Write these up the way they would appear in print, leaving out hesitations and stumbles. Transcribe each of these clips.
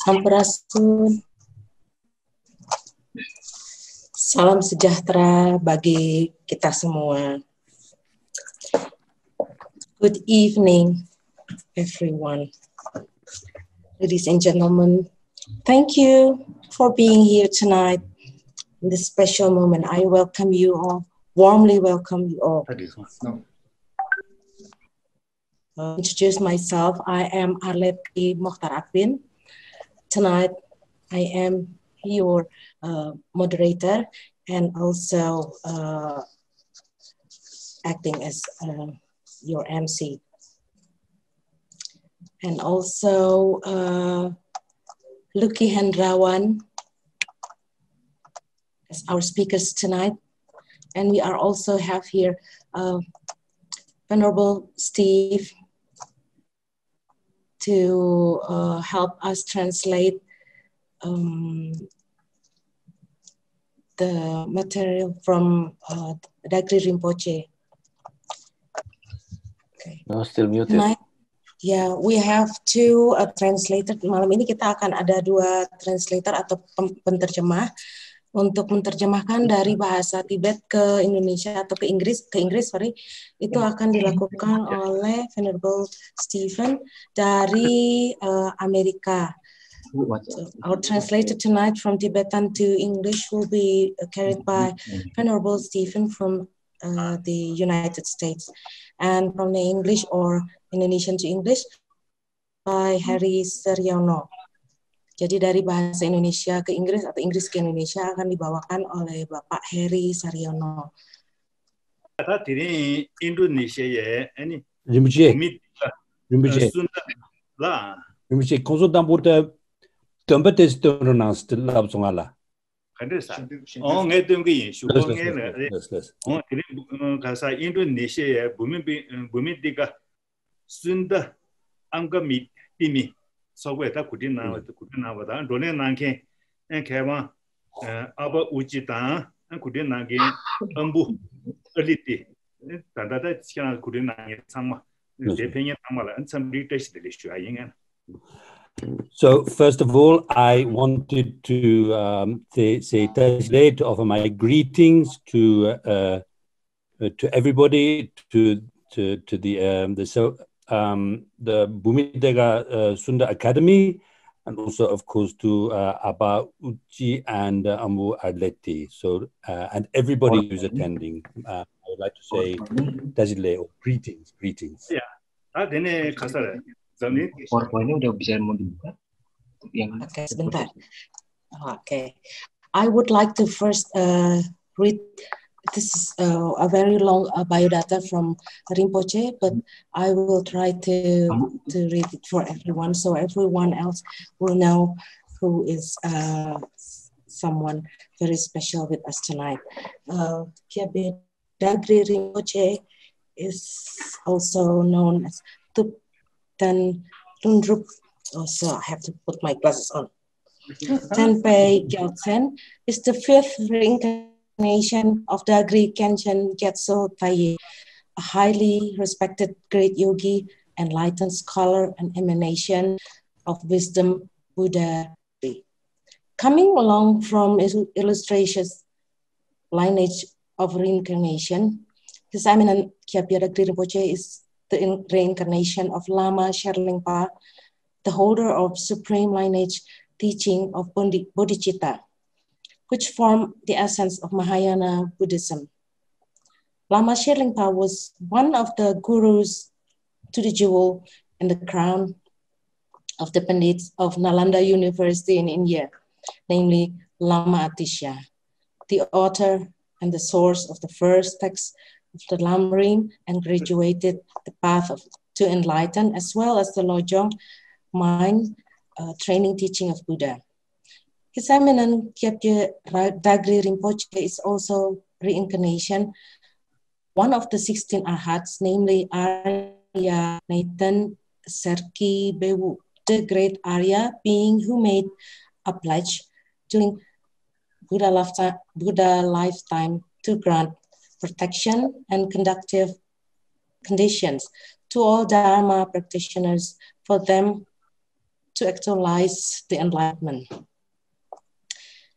Sampurasun. Salam sejahtera bagi kita semua. Good evening, everyone. Ladies and gentlemen, thank you for being here tonight in this special moment. I welcome you all, warmly welcome you all. Introduce myself. I am Arleti Mokhtar Akvin. Tonight, I am your moderator and also acting as your MC. And also Lucky Hendrawan as our speakers tonight. And we are also have here Venerable Steve to help us translate the material from Dagri Rinpoche. Okay. No, still muted. Tonight, yeah, we have two translators. Malam ini kita akan ada dua translator atau penterjemah untuk menerjemahkan dari bahasa Tibet ke Indonesia atau ke Inggris, itu akan dilakukan oleh Venerable Stephen dari Amerika. So our translator tonight from Tibetan to English will be carried by Venerable Stephen from the United States, and from the English or Indonesian to English by Harry Seryono. Jadi dari bahasa Indonesia ke Inggris atau Inggris ke Indonesia akan dibawakan oleh Bapak Harry Saryono. Ini Indonesia ya, ini Rimbuche, konsultan burada tempat testosteron nasıl songala. Oh, nggak tunggu ini kasa Indonesia ya, bumi tiga Sunda angka timi. Soalnya tak kudin nama dah, dona nangke, kawan apa uji dah, kudin nangke embu elite, tanda dah sekarang kudin nangke sama, dependnya sama lah, somebody test the issue aja. So first of all, I wanted to say to offer my greetings to everybody, to the Bhumitega Sunda Academy, and also, of course, to Abba Uchi and Ambu Arleti. So, and everybody who's attending, I would like to say, Dazile, or greetings. Yeah, ini kasar. PowerPoint-nya udah bisa mau dibuka? Oke, sebentar. Okay. I would like to first read. This is a very long biodata from Rinpoche, but I will try to read it for everyone, so everyone else will know who is someone very special with us tonight. Kyabet Dagri Rinpoche is also known as Thupten Lundrup. Also, I have to put my glasses on. Tenpei Gyaltsen is the fifth reincarnation of Dagri Khenchen Gyatso Taye, a highly respected great yogi, enlightened scholar, and emanation of wisdom Buddha. Coming along from illustrious lineage of reincarnation, His Eminent Kyabia Dagri Rinpoche is the reincarnation of Lama Sherlingpa, the holder of supreme lineage teaching of Bodhicitta, which form the essence of Mahayana Buddhism. Lama Sherlingpa was one of the gurus to the jewel in the crown of the Pandits of Nalanda University in India, namely Lama Atisha, the author and the source of the first text of the Lamrim, and graduated the path to enlighten, as well as the Lojong mind training teaching of Buddha. His Eminent Kyabje Dagri Rinpoche is also reincarnation, one of the 16 Arhats, namely Arya Nathan Serki Bewu, the great Arya being who made a pledge during Buddha lifetime to grant protection and conductive conditions to all Dharma practitioners, for them to actualize the Enlightenment.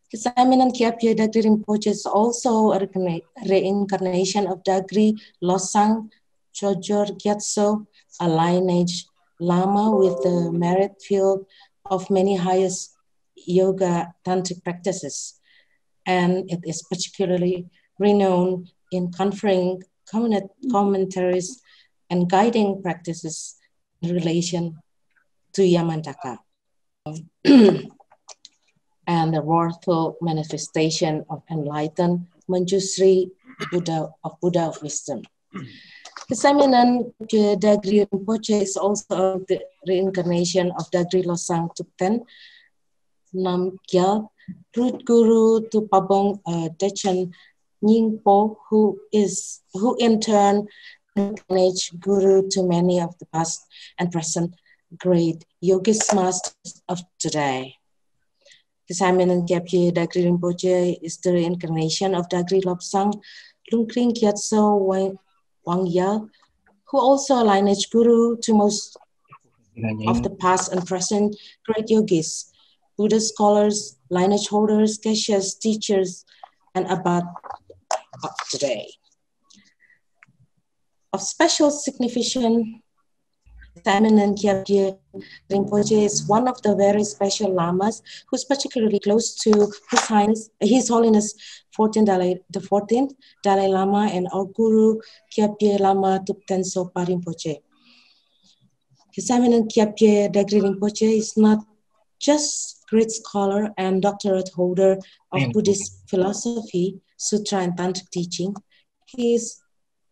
His Eminent Kyabje Dagri Rinpoche is also a reincarnation of Dagri Losang Chojor Gyatso, a lineage Lama with the merit field of many highest yoga tantric practices. And it is particularly renowned in conferring commentaries and guiding practices in relation to Yamantaka and the worthful manifestation of enlightened Manjusri Buddha of wisdom. His Eminent Dagri Rinpoche is also the reincarnation of Dagri Losang Tupten Nam Gyal, root guru to Pabong Dechen Nyingpo, who in turn managed guru to many of the past and present great yogis masters of today. His Eminent Kyabje Dagri Rinpoche is the reincarnation of Dagri Lobsang Lungkring Gyatso Wangyal, who also a lineage guru to most of the past and present great yogis, Buddhist scholars, lineage holders, geshes, teachers, and abad of today. Of special significance, Eminent Kyabje Rinpoche is one of the very special lamas who is particularly close to His Holiness the 14th Dalai Lama and our Guru Kyabje Lama Tupten Sopa Rinpoche. His Eminent Kyabje Dagri Rinpoche is not just great scholar and doctorate holder of Buddhist philosophy, sutra, and tantric teaching. He is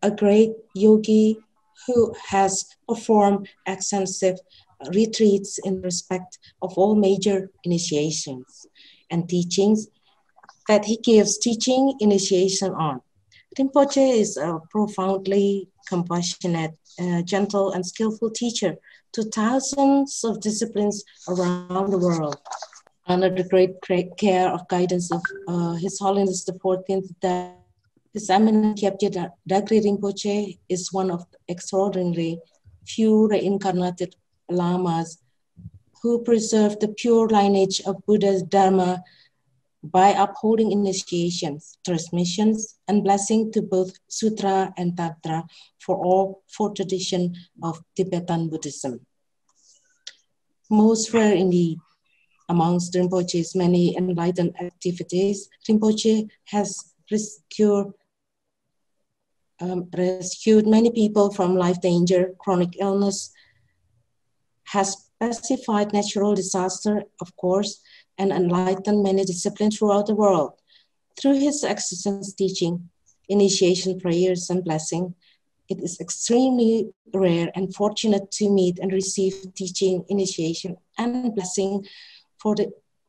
a great yogi who has performed extensive retreats in respect of all major initiations and teachings that he gives teaching initiation on. Rinpoche is a profoundly compassionate, gentle, and skillful teacher to thousands of disciplines around the world. Under the great care of guidance of His Holiness the 14th, His Eminent Kyabje Dagri Rinpoche is one of the extraordinarily few reincarnated lamas who preserve the pure lineage of Buddha's Dharma by upholding initiations, transmissions, and blessing to both Sutra and Tantra for all four traditions of Tibetan Buddhism. Most rare indeed, amongst Rinpoche's many enlightened activities, Rinpoche has rescued many people from life danger, chronic illness, has pacified natural disaster, of course, and enlightened many disciplines throughout the world. Through his existence teaching, initiation prayers, and blessing, it is extremely rare and fortunate to meet and receive teaching, initiation, and blessing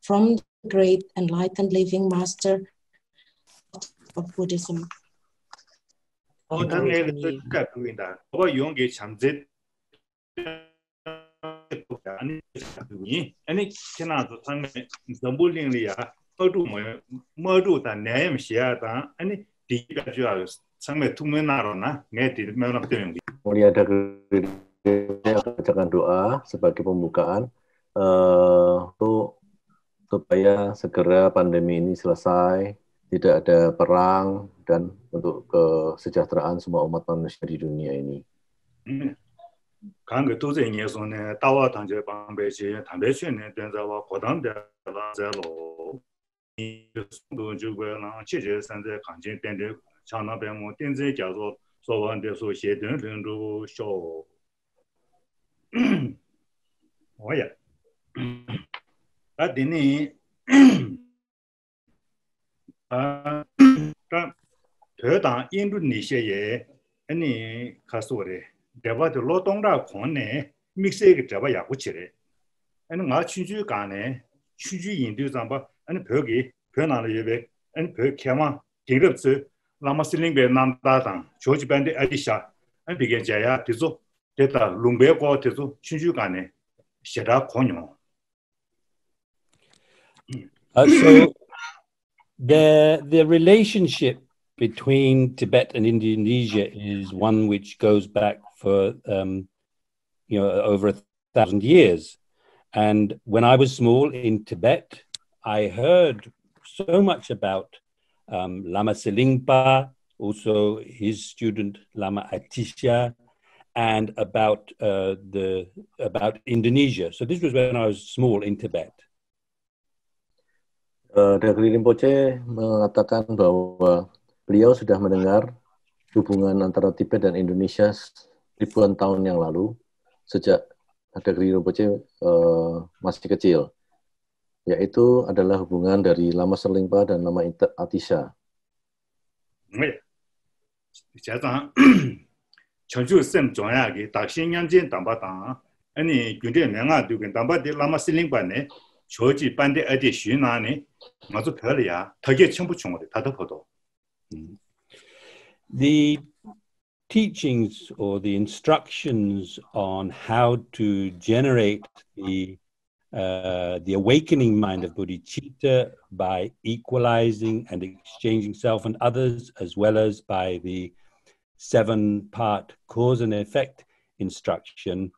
from the great enlightened living master of Buddhism. Mulia Dagri bacakan doa sebagai pembukaan supaya segera pandemi ini selesai, tidak ada perang, dan untuk kesejahteraan semua umat manusia di dunia ini. 대바 로동라 권내 믹스에 잡아 야구치래. 아니 마 춘주 간에 춘주 인도 잠바 아니 벽이 변하는 예배 아니 벽 캐마 디럽스 라마슬링베 남다당 조지반데 아디샤 아니 비겐자야 디조 데이터 룽베고 디조 춘주 간에 시라 권요. So the relationship between Tibet and Indonesia is one which goes back for over 1,000 years, And when I was small in Tibet, I heard so much about Lama Selingpa, also his student Lama Atisha, and about Indonesia. So this was when I was small in Tibet. Dagri Rinpoche mengatakan bahwa beliau sudah mendengar hubungan antara Tibet dan Indonesia ribuan tahun yang lalu, sejak Dagri Rinpoche masih kecil, yaitu adalah hubungan dari Lama Selingpa dan Lama Atisha. 청주 쌤 종야기 다신양진 담바당 아니 군대 명아 두근 담바데 라마 실링반네 조지 반데 어디 쉬나네 맞아 별이야 되게 청부 총을 다도 보도. The teachings or the instructions on how to generate the awakening mind of bodhicitta by equalizing and exchanging self and others, as well as by the 7-part cause and effect instruction,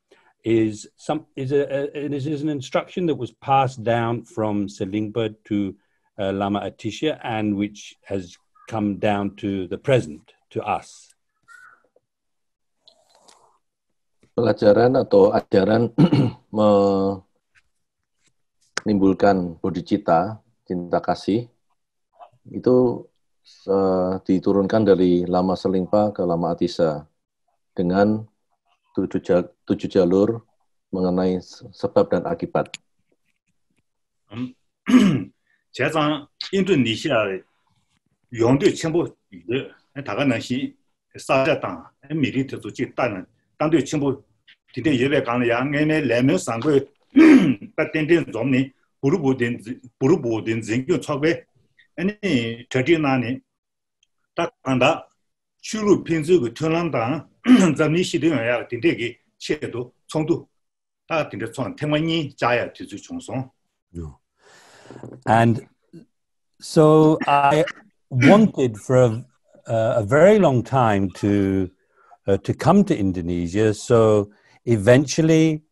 is an instruction that was passed down from Selingpa to Lama Atisha, and which has come down to the present, to us. Pelajaran atau ajaran menimbulkan bodhicitta, cinta kasih, itu diturunkan dari Lama Selingpa ke Lama Atisha dengan 7 jalur mengenai sebab dan akibat. 제가 인도네시아 용도 첨부 이제 다가 난시 사자당 미리 도지 따는 당도 첨부 디데 예배 강의 양에네 레면 상고 빠텐된 좀니 부르보된 진교 처배 아니 저디나니 딱 간다 추루 핀즈고 털난다 잠니 시대야 딘데기 체도 총도 다 딘데 총 태만이 자야 뒤주 총송. And so I wanted for a very long time to come to Indonesia. So eventually,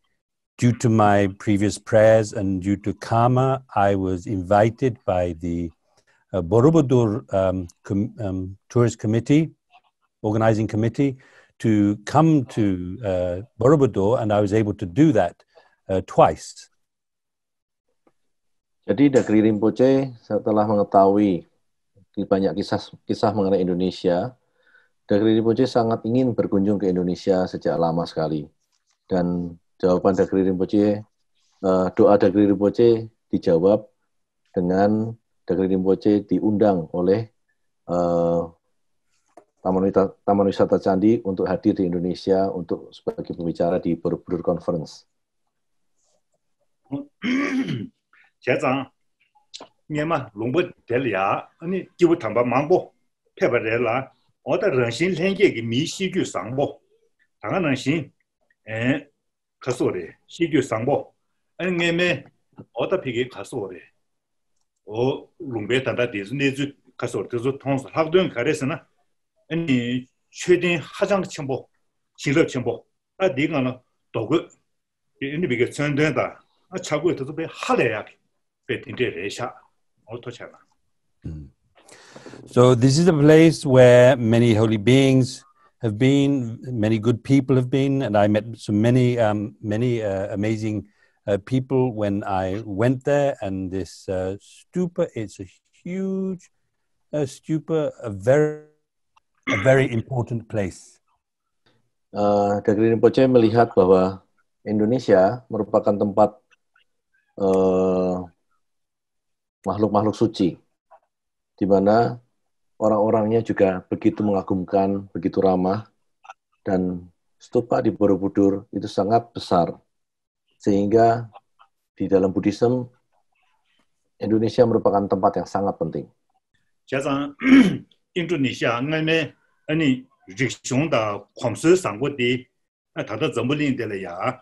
due to my previous prayers and due to karma, I was invited by the Borobudur tourist committee, organizing committee, to come to Borobudur, and I was able to do that twice. Jadi Dagri Rinpoche setelah mengetahui banyak kisah mengenai Indonesia, Dagri Rinpoche sangat ingin berkunjung ke Indonesia sejak lama sekali. Dan jawaban Dagri Rinpoche, doa Dagri Rinpoche dijawab dengan Dagri Rinpoche diundang oleh Taman Wisata Candi untuk hadir di Indonesia untuk sebagai pembicara di Borobudur Conference. 제장 녀마 롱보 될이야 아니 기부 담바 망보 페버rel라 어다 런신 랭게기 미시규 상보 당하는 신 가소래 시규 상보 아니 녀메 어다 피게 가소래 롱베 단다 디즈니즈 가소래 저 통서 학동 가레스나 아니 최대 하장 첨보 진럽 첨보 아 네가는 도그 이 비게 전된다 아 차고 있어도 배 하래야 So this is a place where many holy beings have been, many good people have been, and I met so many amazing people when I went there. And this stupa, it's a huge stupa, a very important place. Dagri Rinpoche melihat bahwa Indonesia merupakan tempat makhluk-makhluk suci, di mana orang-orangnya juga begitu mengagumkan, begitu ramah, dan stupa di Borobudur itu sangat besar, sehingga di dalam Buddhism, Indonesia merupakan tempat yang sangat penting. Jasa Indonesia ngane ani rikshong da khomse sanggo di tada zambulin de la ya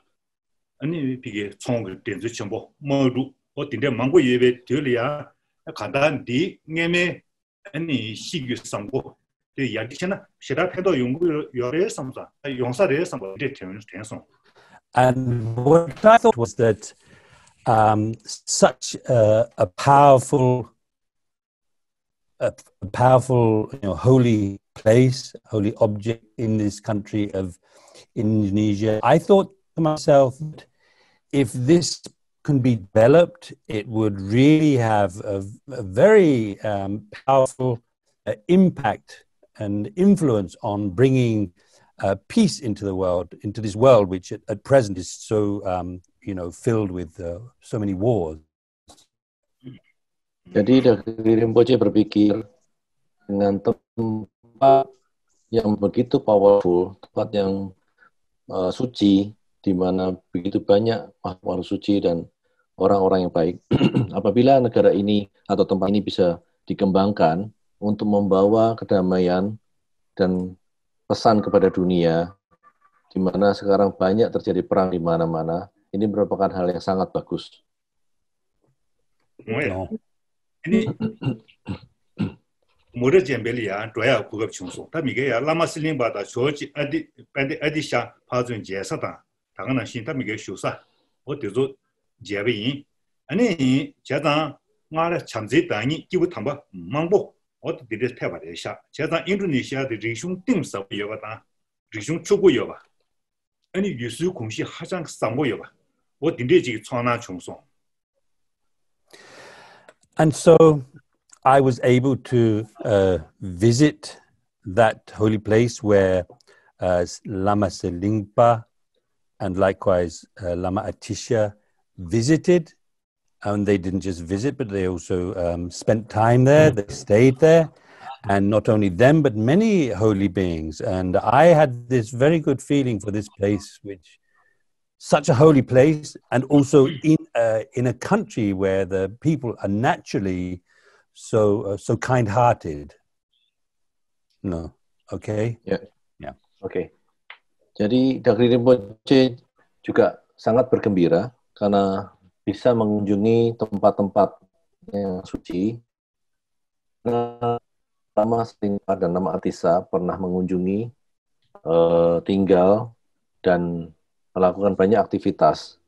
ani pige chong denzu chombo modu o dinde manggo yebe de ya 간단 디 녜메 아니 시규 상고 데 야디잖아 시라 패도 연구 요래 삼사 용사래 삼고 이제 되는 And what I thought was that such a powerful, holy place, holy object in this country of Indonesia. I thought to myself, if this can be developed, it would really have a very powerful impact and influence on bringing peace into the world, into this world which at present is so filled with so many wars. Jadi dari Rinpoche berpikir dengan tempat yang begitu powerful, tempat yang suci, di mana begitu banyak makhluk suci dan orang-orang yang baik. Apabila negara ini atau tempat ini bisa dikembangkan untuk membawa kedamaian dan pesan kepada dunia, di mana sekarang banyak terjadi perang di mana-mana, ini merupakan hal yang sangat bagus. ini murid jembeli ya doya gugap chungso ta mige ya lama siling bada choji adi sha phajun jesa da dangana shin ta mige shusa o dezo jebe yin ani jada ngara chamje dani gibu tamba mangbo o de de peba de sha jada indonesia de rishung dim sa yo ba da rishung chugo yo ba ani yusu kongshi hajang sambo yo ba o dinde ji chona chungso. And so I was able to visit that holy place where Lama Selingpa and likewise Lama Atisha visited. And they didn't just visit, but they also spent time there, they stayed there. And not only them, but many holy beings. And I had this very good feeling for this place, which such a holy place, and also in a country where the people are naturally so kind-hearted. No, okay? Yeah. Okay. Jadi Dagri Rinpoche juga sangat bergembira karena bisa mengunjungi tempat-tempat yang suci. Lama Selingpa dan Lama Atisa pernah mengunjungi, tinggal dan melakukan banyak aktivitas.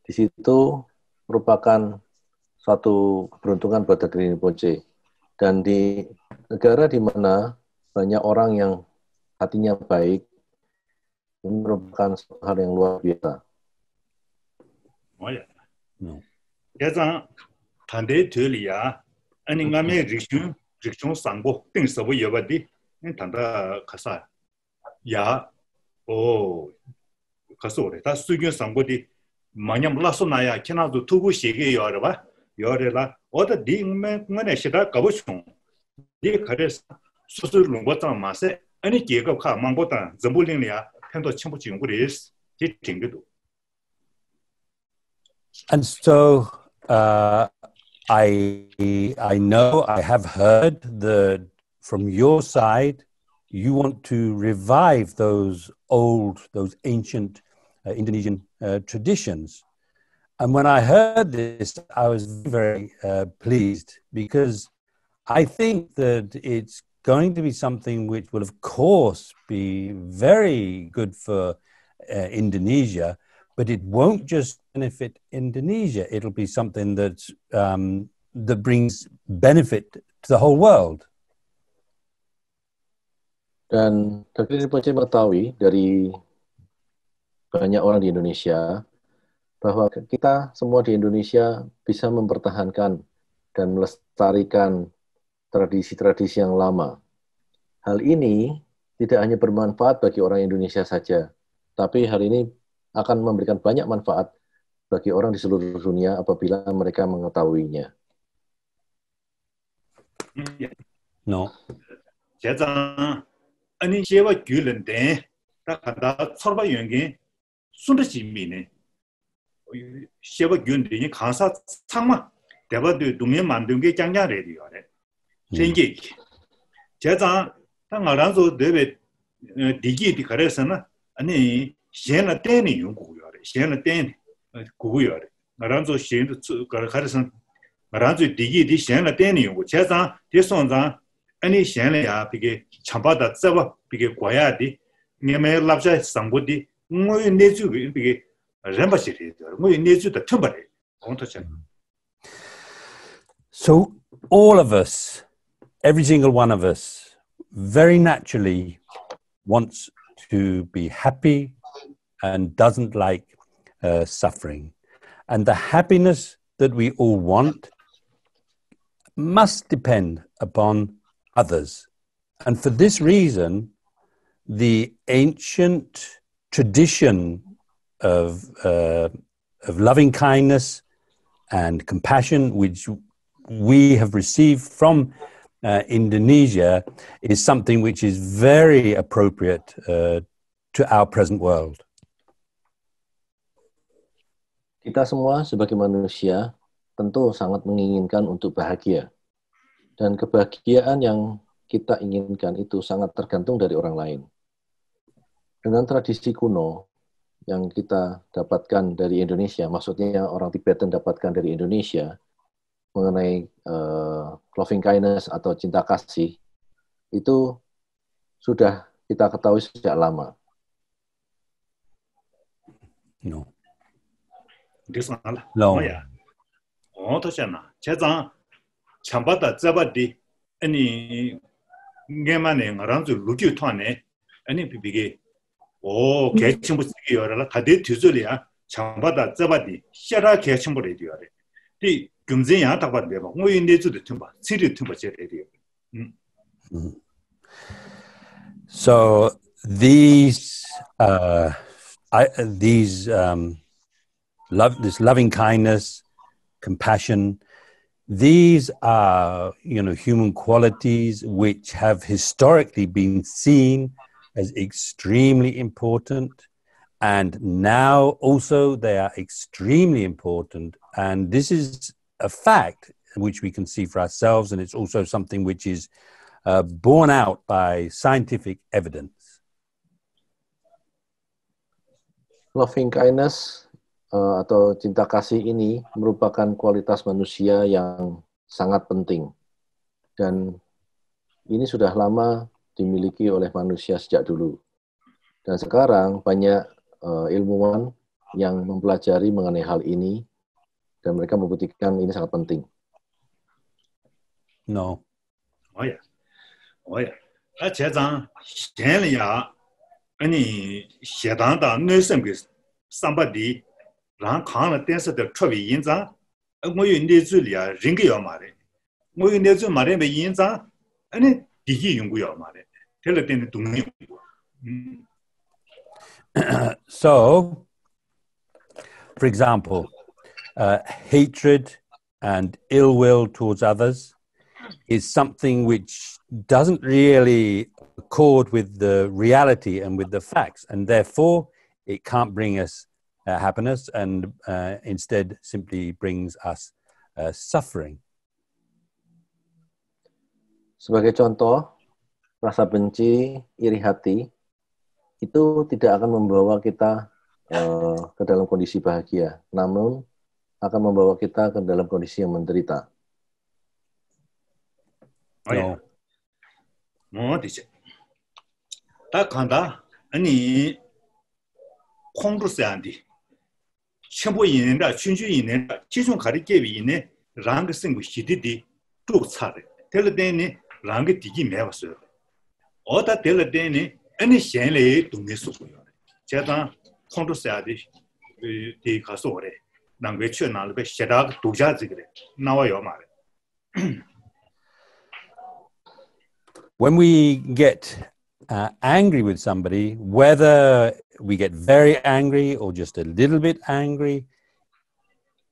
Di situ merupakan suatu keberuntungan buat Dagri Rinpoche. Dan di negara di mana banyak orang yang hatinya baik, ini merupakan suatu hal yang luar biasa. Oh ya. Jadi, tanda tuli ya, ani ngame rikshung sangbo, ting sabu yabadi, ini tanda kasa. Ya, kasore ta sugyun sangodi manyam laso naya kenado tugu shege yorba yorela oda dingme ngane shida kabuchung di khares susu lungota mase ani gega kha mangbota zambulinglia pendo chimbu jingguris di tingido. And so I know, I have heard that from your side you want to revive those ancient Indonesian traditions. And when I heard this, I was very pleased, because I think that it's going to be something which will, of course, be very good for Indonesia, but it won't just benefit Indonesia. It'll be something that brings benefit to the whole world. Dan Dagri Rinpoche mengetahui dari banyak orang di Indonesia bahwa kita semua di Indonesia bisa mempertahankan dan melestarikan tradisi-tradisi yang lama. Hal ini tidak hanya bermanfaat bagi orang Indonesia saja, tapi hal ini akan memberikan banyak manfaat bagi orang di seluruh dunia apabila mereka mengetahuinya. No. Ani jewa gyulen den ta kanda sorba yongin sunda jimine jewa gyulen den kansa changma deba de dungye mandung ge jangja re dio re jenge jeja ta ngaran zo debe digi di karesa na ani jena den yong gu yo re jena den gu yo re ngaran zo shin karesa ngaran zo digi di jena den yong gu jeja de sonza ani shenle ya pige chambada tsawa pige kwaya di nyame labja sangbo di ngoy neju pige So all of us, every single one of us, very naturally wants to be happy and doesn't like suffering. And the happiness that we all want must depend upon others. And for this reason, the ancient tradition of loving kindness and compassion, which we have received from Indonesia, is something which is very appropriate to our present world. Kita semua sebagai manusia tentu sangat menginginkan untuk bahagia. Dan kebahagiaan yang kita inginkan itu sangat tergantung dari orang lain. Dengan tradisi kuno yang kita dapatkan dari Indonesia, maksudnya orang Tibetan dapatkan dari Indonesia, mengenai loving kindness atau cinta kasih, itu sudah kita ketahui sejak lama. No. No. Oh, to chana. Chezang chambata zabadi ani ngemane ngaranzu lugyu twane ani bibige 오 개침부 쓰기요라 다들 뒤줄이야 chambata zabadi shara 개침부를 해줘야 이 금전야 딱 봐도 뭐 내주도 좀 봐. 치료 좀 봐줘야 돼요. So these loving kindness, compassion, these are, human qualities which have historically been seen as extremely important, and now also they are extremely important. And this is a fact which we can see for ourselves, and it's also something which is borne out by scientific evidence. Loving kindness atau cinta kasih ini merupakan kualitas manusia yang sangat penting. Dan ini sudah lama dimiliki oleh manusia sejak dulu. Dan sekarang banyak ilmuwan yang mempelajari mengenai hal ini, dan mereka membuktikan ini sangat penting. No. Oh ya. Jezang, ya, ini sedang da nusen ke somebody, ran kang la dense de chubi yin zang, mo yu ne zu ya ring ge yo ma de. Mo yu ne zu ma de be yin zang, ani di yi yong gu yo ma de. Te le den du ni. So, for example, hatred and ill will towards others is something which doesn't really accord with the reality and with the facts, and therefore it can't bring us happiness, and instead simply brings us suffering. Sebagai contoh, rasa benci, iri hati itu tidak akan membawa kita ke dalam kondisi bahagia, namun akan membawa kita ke dalam kondisi yang menderita. No. 뭐 되지? 다 간다. 아니 콩루스한테 첨부 있는다, 춘주 있는다, 기존 가리개비 있네. 랑그 생고 시디디 쭉 차래. 텔레데니 랑그 디기 매봤어요. 어다 텔레데니 아니 셴레 동네수고요. 제가 콩루스한테 디 가서 오래. 랑그 취나를 배 시작 도자지 그래. 나와요 말에. When we get angry with somebody, whether we get very angry or just a little bit angry,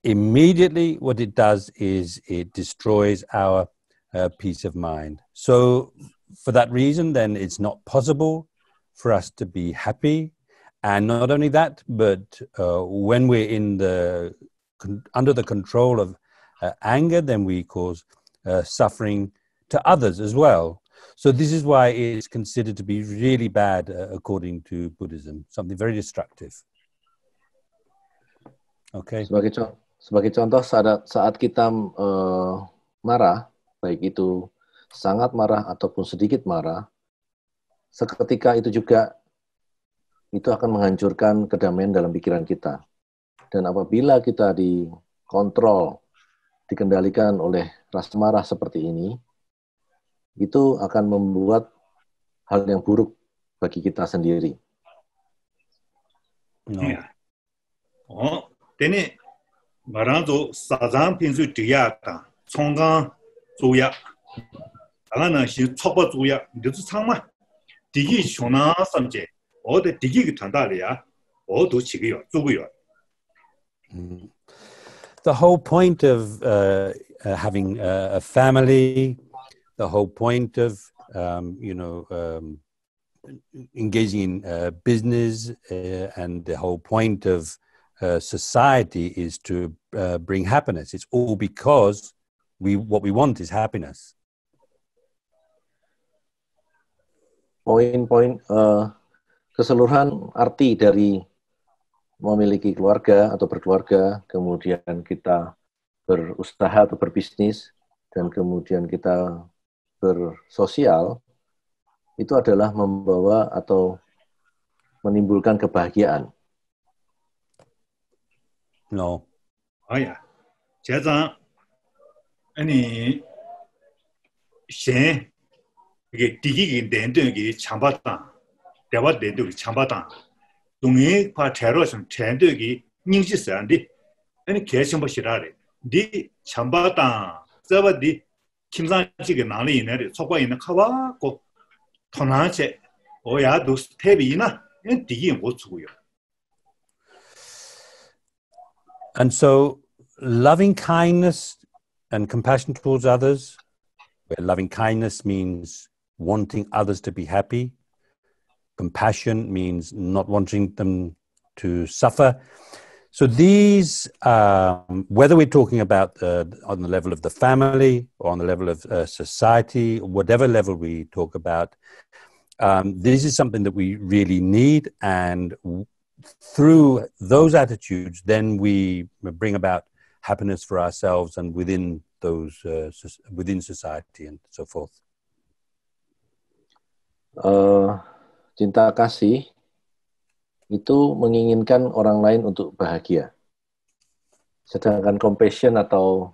immediately what it does is it destroys our peace of mind. So for that reason, then it's not possible for us to be happy. And not only that, but when we're under the control of anger, then we cause suffering to others as well. So this is why it's considered to be really bad according to Buddhism, something very destructive. Okay. Sebagai contoh, saat kita marah, baik itu sangat marah ataupun sedikit marah, seketika itu juga itu akan menghancurkan kedamaian dalam pikiran kita. Dan apabila kita dikontrol, dikendalikan oleh rasa marah seperti ini, itu akan membuat hal yang buruk bagi kita sendiri. No. Dene marangzo sajang pinsu diya ta, chonggang zuya. Agana shi choba zuya, ndizu changma. Digi shona samje, ode digi ki tandali ya, odo chigiyo, zuguyo. The whole point of having a family, the whole point of engaging in business, and the whole point of society is to bring happiness. It's all because what we want is happiness. Poin-poin keseluruhan arti dari memiliki keluarga atau berkeluarga, kemudian kita berusaha atau berbisnis, dan kemudian kita bersosial, itu adalah membawa atau menimbulkan kebahagiaan. No. Oh ya, jazang, ini shen, 이게 디기기 낸드기 참바다, 대화 낸드기 참바다, 동의 파 제로선 젠드기 닝시스한디, 아니 개심보시라래, 디 참바다, 저버디 김상식의 나리 이내리 속과 있는 카와고 토나체 오야도 스텝이나 디기 못 주고요. And so, loving kindness and compassion towards others, where loving kindness means wanting others to be happy, compassion means not wanting them to suffer. So these, whether we're talking about on the level of the family or on the level of society, whatever level we talk about, this is something that we really need, and through those attitudes, then we bring about happiness for ourselves and within those within society and so forth. Cinta kasih itu menginginkan orang lain untuk bahagia. Sedangkan compassion atau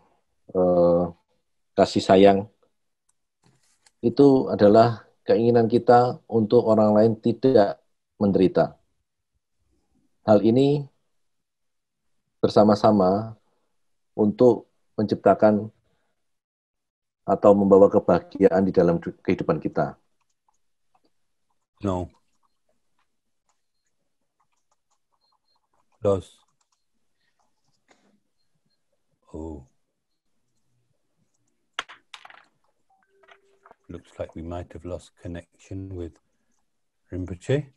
kasih sayang itu adalah keinginan kita untuk orang lain tidak menderita. Hal ini bersama-sama untuk menciptakan atau membawa kebahagiaan di dalam kehidupan kita. No. Dos. Oh. Looks like we might have lost connection with Rinpoche.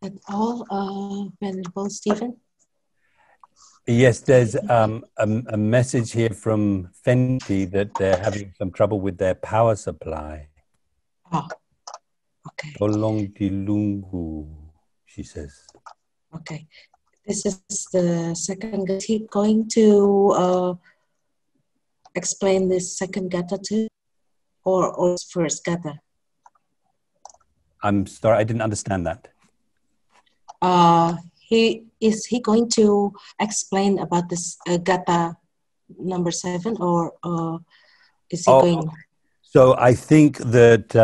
That's all, Venerable Stephen? Yes, there's a message here from Fenty that they're having some trouble with their power supply. Oh, okay. Tolong dilunggu, she says. Okay. This is the second. Is he going to explain this second gata too? Or first gata? I'm sorry, I didn't understand that. Is he going to explain about this gata number 7, or is he going? So I think that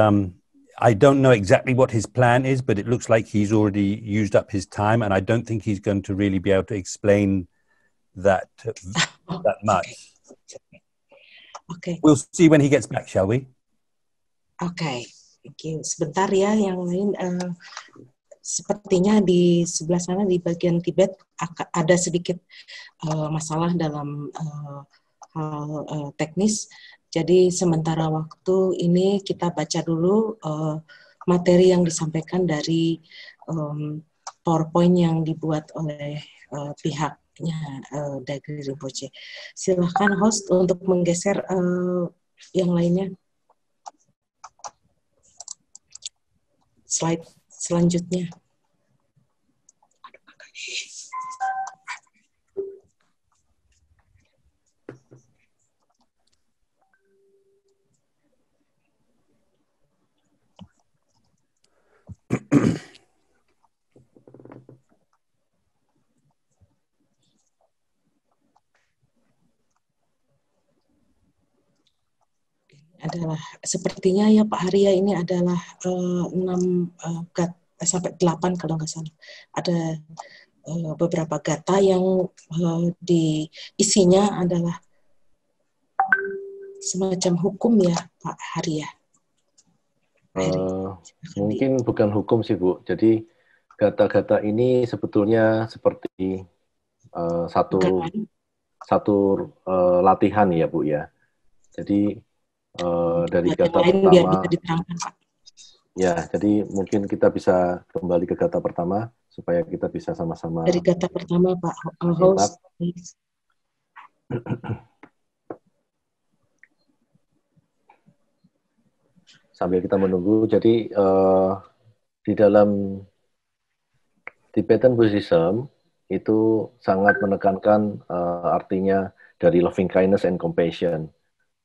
I don't know exactly what his plan is, but it looks like he's already used up his time, and I don't think he's going to really be able to explain that that much. Okay. We'll see when he gets back, shall we? Okay, thank you. Sebentar ya, yang lain. Sepertinya di sebelah sana di bagian Tibet ada sedikit masalah dalam hal teknis. Jadi sementara waktu ini kita baca dulu materi yang disampaikan dari PowerPoint yang dibuat oleh pihaknya Dagri Rinpoche. Silahkan host untuk menggeser yang lainnya. Slide selanjutnya. adalah sepertinya ya Pak Haria ini adalah 6 sampai 8 kalau nggak salah. Ada beberapa gata yang di isinya adalah semacam hukum ya Pak Haria. Mungkin bukan hukum sih Bu. Jadi gata-gata ini sebetulnya seperti satu latihan ya Bu ya. Jadi dari gata pertama, biar bisa diterangkan, Pak. Ya, jadi mungkin kita bisa kembali ke gata pertama supaya kita bisa sama-sama. Dari gata pertama, Pak host. Sambil kita menunggu, jadi di dalam Tibetan Buddhism itu sangat menekankan artinya dari loving kindness and compassion.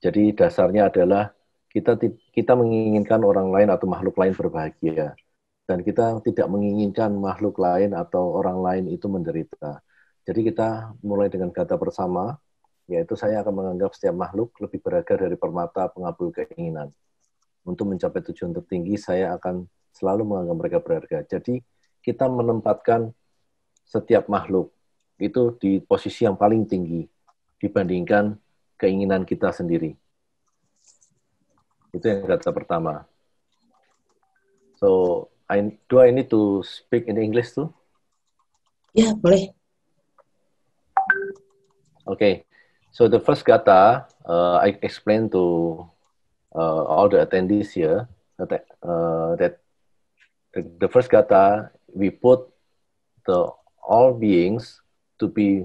Jadi dasarnya adalah kita menginginkan orang lain atau makhluk lain berbahagia. Dan kita tidak menginginkan makhluk lain atau orang lain itu menderita. Jadi kita mulai dengan kata bersama, yaitu saya akan menganggap setiap makhluk lebih berharga dari permata pengabul keinginan. Untuk mencapai tujuan tertinggi, saya akan selalu menganggap mereka berharga. Jadi kita menempatkan setiap makhluk itu di posisi yang paling tinggi dibandingkan keinginan kita sendiri. Itu yang kata pertama. So, do I need to speak in English too? Ya, boleh. Okay. So the first kata, I explained to all the attendees here that the first kata, we put all beings to be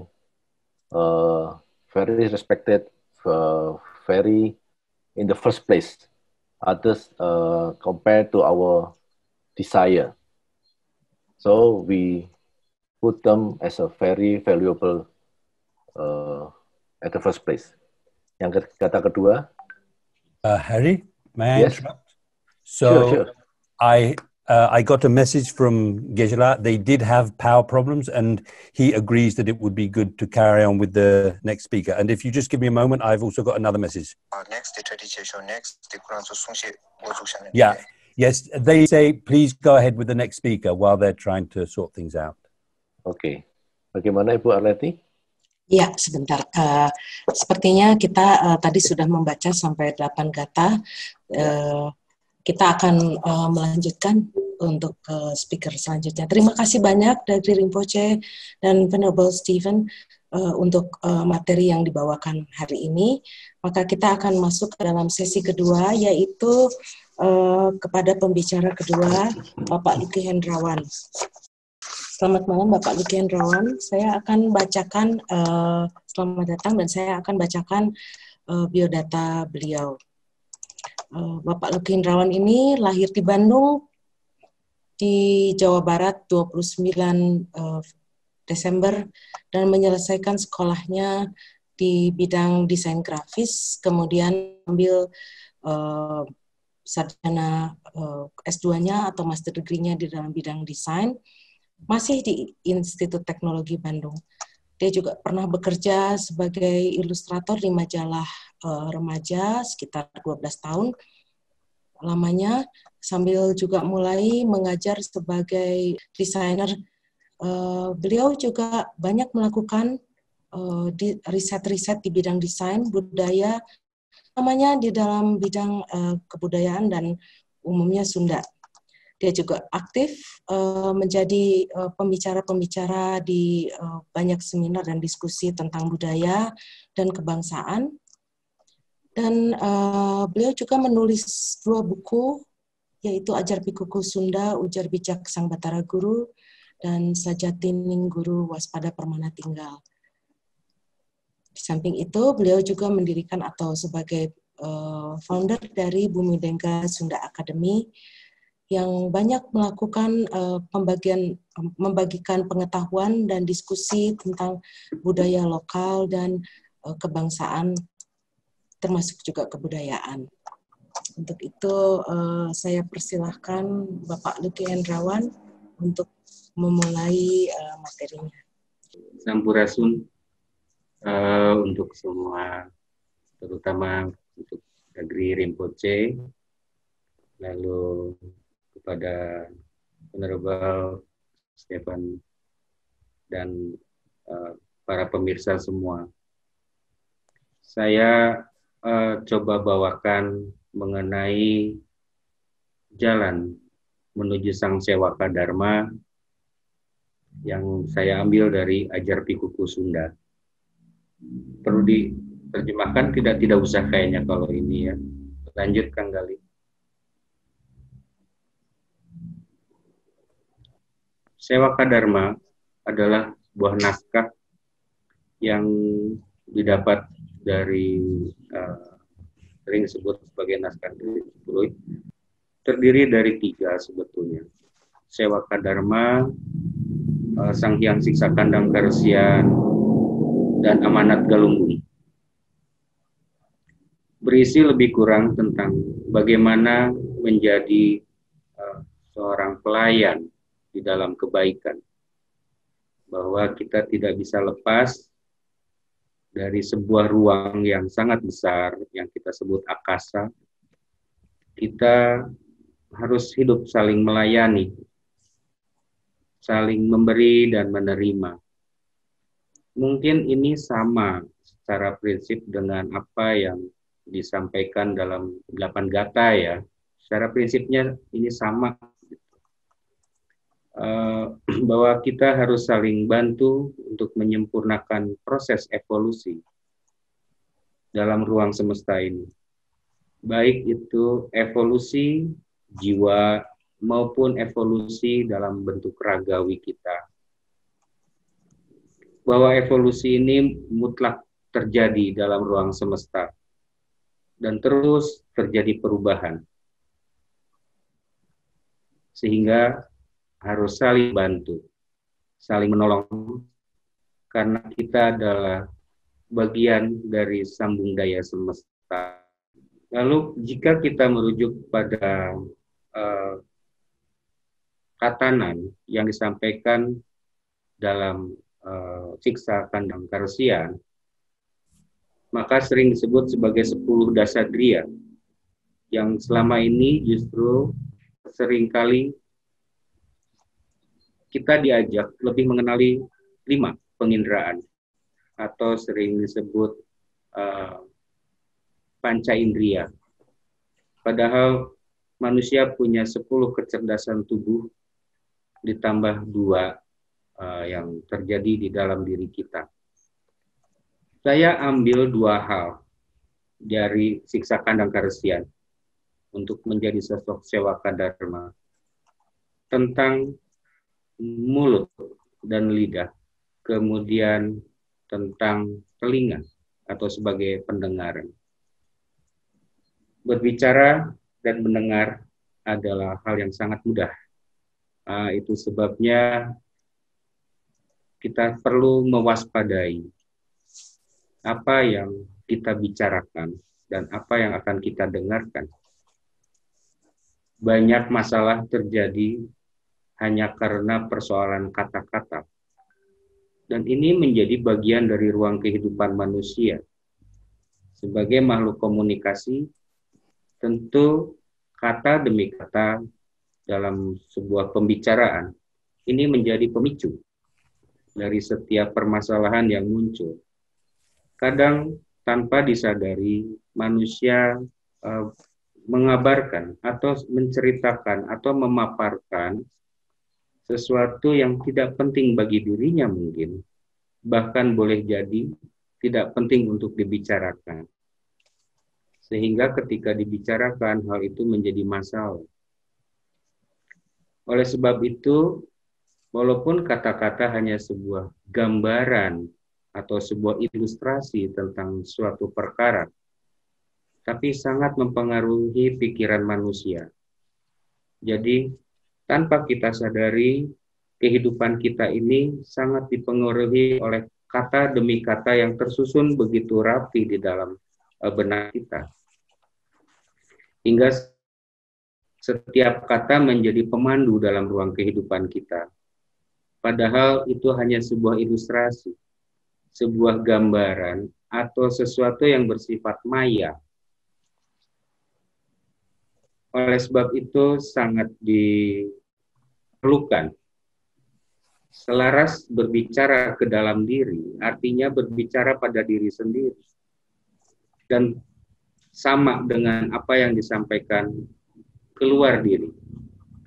very respected, very in the first place. Others compared to our desire. So we put them as a very valuable at the first place. Yang kata kedua. Harry, may I interrupt? So sure. I got a message from Geshe-la. They did have power problems, and he agrees that it would be good to carry on with the next speaker. And if you just give me a moment, I've also got another message. Yeah. Yes, they say please go ahead with the next speaker while they're trying to sort things out. Oke. Bagaimana Ibu Arleti? Ya, sebentar. Sepertinya kita tadi sudah membaca sampai 8 kata. Kita akan melanjutkan untuk speaker selanjutnya. Terima kasih banyak dari Rinpoche dan Venerable Stephen untuk materi yang dibawakan hari ini. Maka kita akan masuk ke dalam sesi kedua, yaitu kepada pembicara kedua, Bapak Luki Hendrawan. Selamat malam Bapak Luki Hendrawan. Saya akan bacakan, selamat datang, dan saya akan bacakan biodata beliau. Bapak Luki Hendrawan ini lahir di Bandung, di Jawa Barat 29 Desember, dan menyelesaikan sekolahnya di bidang desain grafis, kemudian ambil sarjana S2-nya atau master degree-nya di dalam bidang desain, masih di Institut Teknologi Bandung. Dia juga pernah bekerja sebagai ilustrator di majalah remaja sekitar 12 tahun lamanya, sambil juga mulai mengajar sebagai desainer. Beliau juga banyak melakukan riset-riset di bidang desain budaya, namanya di dalam bidang kebudayaan dan umumnya Sunda. Dia juga aktif menjadi pembicara-pembicara di banyak seminar dan diskusi tentang budaya dan kebangsaan. Dan beliau juga menulis 2 buku, yaitu Ajar Pikuku Sunda, Ujar Bijak Sang Batara Guru, dan Sajatining Guru Waspada Permana Tinggal. Di samping itu, beliau juga mendirikan atau sebagai founder dari Bumi Dengka Sunda Academy, yang banyak melakukan membagikan pengetahuan dan diskusi tentang budaya lokal dan kebangsaan, termasuk juga kebudayaan. Untuk itu saya persilahkan Bapak Luki Hendrawan untuk memulai materinya. Sampurasun untuk semua, terutama untuk Negeri Rinpoche, lalu kepada Honorable Stefan dan para pemirsa semua. Saya coba bawakan mengenai jalan menuju Sang Sewaka Dharma yang saya ambil dari Ajar Pikuku Sunda. Perlu diterjemahkan? Tidak usah kayaknya kalau ini ya. Lanjut Kang Gali. Sewaka Dharma adalah buah naskah yang didapat dari sering disebut sebagai naskah Tripuroi. Terdiri dari 3 sebetulnya. Sewaka Dharma, Sang Hyang Siksa Kandang Karesian, dan Amanat Galunggung. Berisi lebih kurang tentang bagaimana menjadi seorang pelayan di dalam kebaikan. Bahwa kita tidak bisa lepas dari sebuah ruang yang sangat besar yang kita sebut akasa. Kita harus hidup saling melayani, saling memberi dan menerima. Mungkin ini sama secara prinsip dengan apa yang disampaikan dalam 8 gata ya. Secara prinsipnya ini sama. Bahwa kita harus saling bantu untuk menyempurnakan proses evolusi dalam ruang semesta ini. Baik itu evolusi jiwa maupun evolusi dalam bentuk ragawi kita. Bahwa evolusi ini mutlak terjadi dalam ruang semesta dan terus terjadi perubahan. Sehingga harus saling bantu, saling menolong, karena kita adalah bagian dari sambung daya semesta. Lalu jika kita merujuk pada tatanan yang disampaikan dalam Siksa Kandang Karesian, maka sering disebut sebagai 10 dasatria yang selama ini justru seringkali kita diajak lebih mengenali 5 penginderaan atau sering disebut panca indria. Padahal manusia punya 10 kecerdasan tubuh ditambah 2 yang terjadi di dalam diri kita. Saya ambil 2 hal dari Siksa Kandang Karesian untuk menjadi sosok Sewaka Dharma tentang mulut dan lidah, kemudian tentang telinga atau sebagai pendengaran. Berbicara dan mendengar adalah hal yang sangat mudah. Itu sebabnya kita perlu mewaspadai apa yang kita bicarakan dan apa yang akan kita dengarkan. Banyak masalah terjadi hanya karena persoalan kata-kata. Dan ini menjadi bagian dari ruang kehidupan manusia. Sebagai makhluk komunikasi, tentu kata demi kata dalam sebuah pembicaraan ini menjadi pemicu dari setiap permasalahan yang muncul. Kadang tanpa disadari manusia mengabarkan atau menceritakan atau memaparkan sesuatu yang tidak penting bagi dirinya mungkin, bahkan boleh jadi tidak penting untuk dibicarakan. Sehingga ketika dibicarakan hal itu menjadi masalah. Oleh sebab itu, walaupun kata-kata hanya sebuah gambaran atau sebuah ilustrasi tentang suatu perkara, tapi sangat mempengaruhi pikiran manusia. Jadi, tanpa kita sadari, kehidupan kita ini sangat dipengaruhi oleh kata demi kata yang tersusun begitu rapi di dalam benak kita. Hingga setiap kata menjadi pemandu dalam ruang kehidupan kita. Padahal itu hanya sebuah ilustrasi, sebuah gambaran, atau sesuatu yang bersifat maya. Oleh sebab itu sangat diperlukan selaras berbicara ke dalam diri, artinya berbicara pada diri sendiri. Dan sama dengan apa yang disampaikan keluar diri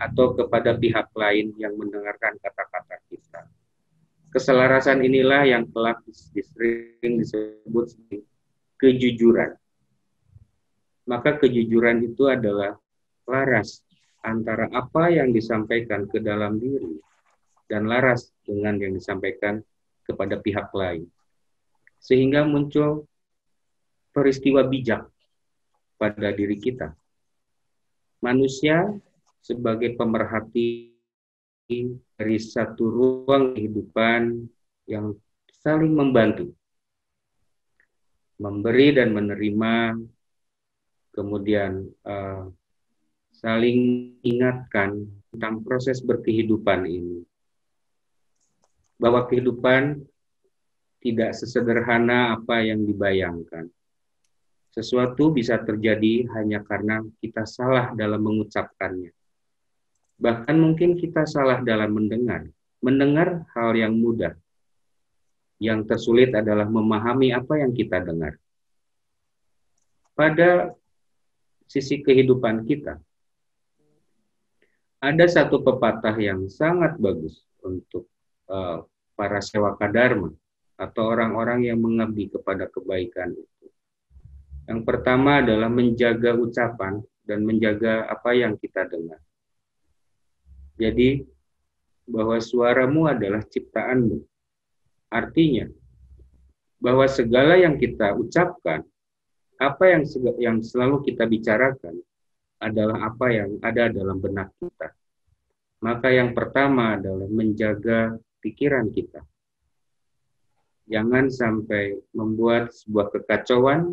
atau kepada pihak lain yang mendengarkan kata-kata kita. Keselarasan inilah yang telah sering disebut sebagai kejujuran. Maka kejujuran itu adalah laras antara apa yang disampaikan ke dalam diri dan laras dengan yang disampaikan kepada pihak lain. Sehingga muncul peristiwa bijak pada diri kita. Manusia sebagai pemerhati dari satu ruang kehidupan yang saling membantu, memberi dan menerima, kemudian saling ingatkan tentang proses berkehidupan ini. Bahwa kehidupan tidak sesederhana apa yang dibayangkan. Sesuatu bisa terjadi hanya karena kita salah dalam mengucapkannya. Bahkan mungkin kita salah dalam mendengar. Mendengar hal yang mudah. Yang tersulit adalah memahami apa yang kita dengar. Pada sisi kehidupan kita, ada satu pepatah yang sangat bagus untuk para sewaka dharma atau orang-orang yang mengabdi kepada kebaikan itu. Yang pertama adalah menjaga ucapan dan menjaga apa yang kita dengar. Jadi, bahwa suaramu adalah ciptaanmu. Artinya, bahwa segala yang kita ucapkan, apa yang selalu kita bicarakan, adalah apa yang ada dalam benak kita. Maka yang pertama adalah menjaga pikiran kita. Jangan sampai membuat sebuah kekacauan,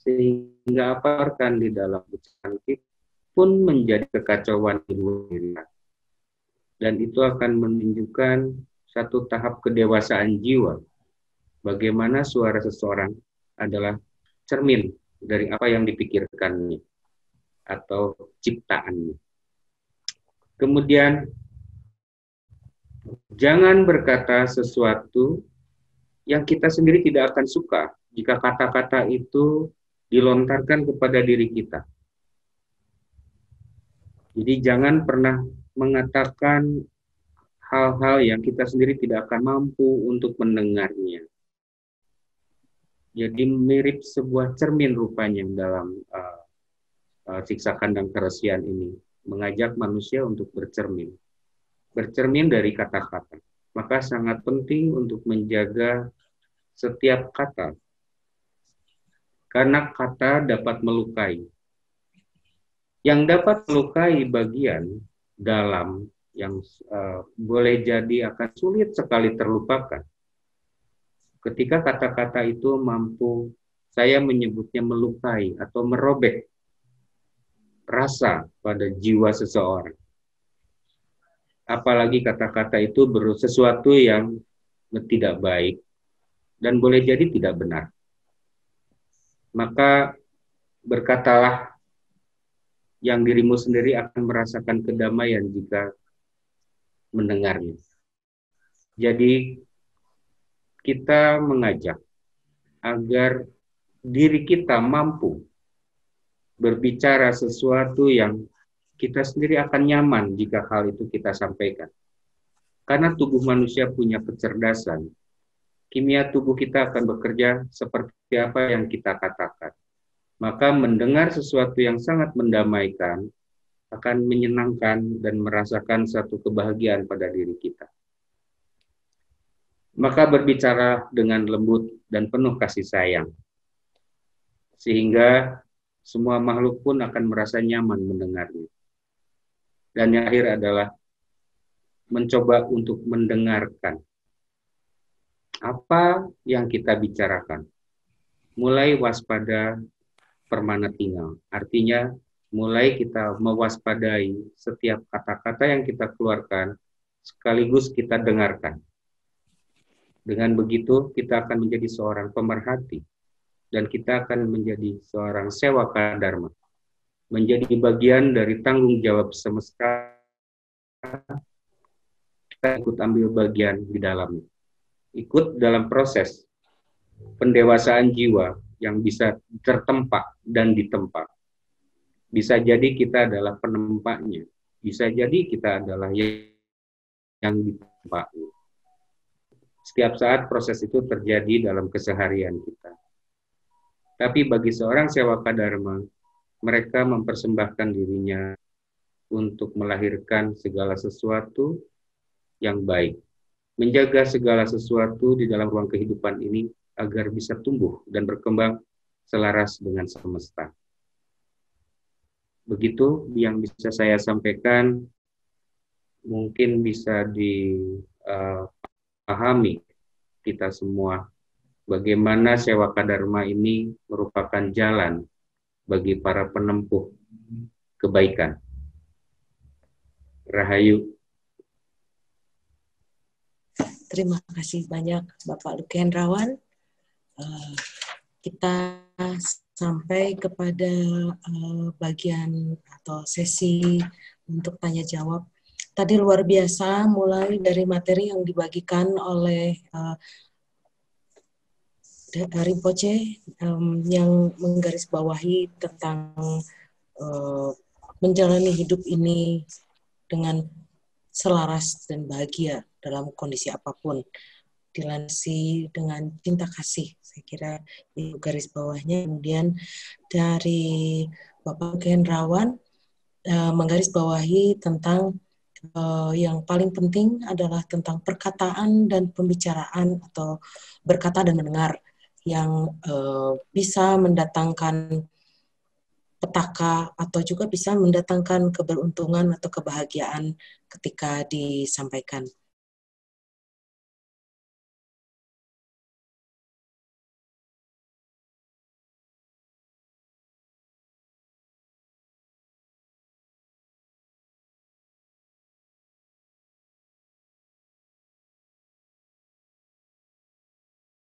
sehingga apa yang di dalam ucapan kita pun menjadi kekacauan di luar diri. Dan itu akan menunjukkan satu tahap kedewasaan jiwa. Bagaimana suara seseorang adalah cermin dari apa yang dipikirkannya atau ciptaannya. Kemudian, jangan berkata sesuatu yang kita sendiri tidak akan suka jika kata-kata itu dilontarkan kepada diri kita. Jadi jangan pernah mengatakan hal-hal yang kita sendiri tidak akan mampu untuk mendengarnya. Jadi mirip sebuah cermin rupanya dalam siksa kandang keresian ini. Mengajak manusia untuk bercermin. Bercermin dari kata-kata. Maka sangat penting untuk menjaga setiap kata. Karena kata dapat melukai. Yang dapat melukai bagian dalam yang boleh jadi akan sulit sekali terlupakan. Ketika kata-kata itu mampu, saya menyebutnya melukai atau merobek rasa pada jiwa seseorang. Apalagi kata-kata itu sesuatu yang tidak baik dan boleh jadi tidak benar. Maka berkatalah yang dirimu sendiri akan merasakan kedamaian jika mendengarnya. Jadi kita mengajak agar diri kita mampu berbicara sesuatu yang kita sendiri akan nyaman jika hal itu kita sampaikan. Karena tubuh manusia punya kecerdasan. Kimia tubuh kita akan bekerja seperti apa yang kita katakan. Maka mendengar sesuatu yang sangat mendamaikan akan menyenangkan dan merasakan satu kebahagiaan pada diri kita. Maka berbicara dengan lembut dan penuh kasih sayang. Sehingga semua makhluk pun akan merasa nyaman mendengarnya. Dan yang akhir adalah mencoba untuk mendengarkan apa yang kita bicarakan. Mulai waspada permana tinggal. Artinya mulai kita mewaspadai setiap kata-kata yang kita keluarkan sekaligus kita dengarkan. Dengan begitu kita akan menjadi seorang pemerhati dan kita akan menjadi seorang sewaka dharma. menjadi bagian dari tanggung jawab semesta, kita ikut ambil bagian di dalamnya. Ikut dalam proses pendewasaan jiwa yang bisa tertempa dan ditempa. Bisa jadi kita adalah penempanya. Bisa jadi kita adalah yang ditempanya. Setiap saat proses itu terjadi dalam keseharian kita. Tapi bagi seorang sewaka dharma, mereka mempersembahkan dirinya untuk melahirkan segala sesuatu yang baik. Menjaga segala sesuatu di dalam ruang kehidupan ini agar bisa tumbuh dan berkembang selaras dengan semesta. Begitu yang bisa saya sampaikan, mungkin bisa dipahami kita semua bagaimana sewaka dharma ini merupakan jalan bagi para penempuh kebaikan. Rahayu. Terima kasih banyak Bapak Luki Hendrawan. Kita sampai kepada bagian atau sesi untuk tanya jawab. Tadi luar biasa, mulai dari materi yang dibagikan oleh Rinpoche yang menggarisbawahi tentang menjalani hidup ini dengan selaras dan bahagia dalam kondisi apapun, dilandasi dengan cinta kasih. Saya kira itu garis bawahnya. Kemudian dari Bapak Hendrawan menggarisbawahi tentang yang paling penting adalah tentang perkataan dan pembicaraan atau berkata dan mendengar yang bisa mendatangkan petaka atau juga bisa mendatangkan keberuntungan atau kebahagiaan ketika disampaikan.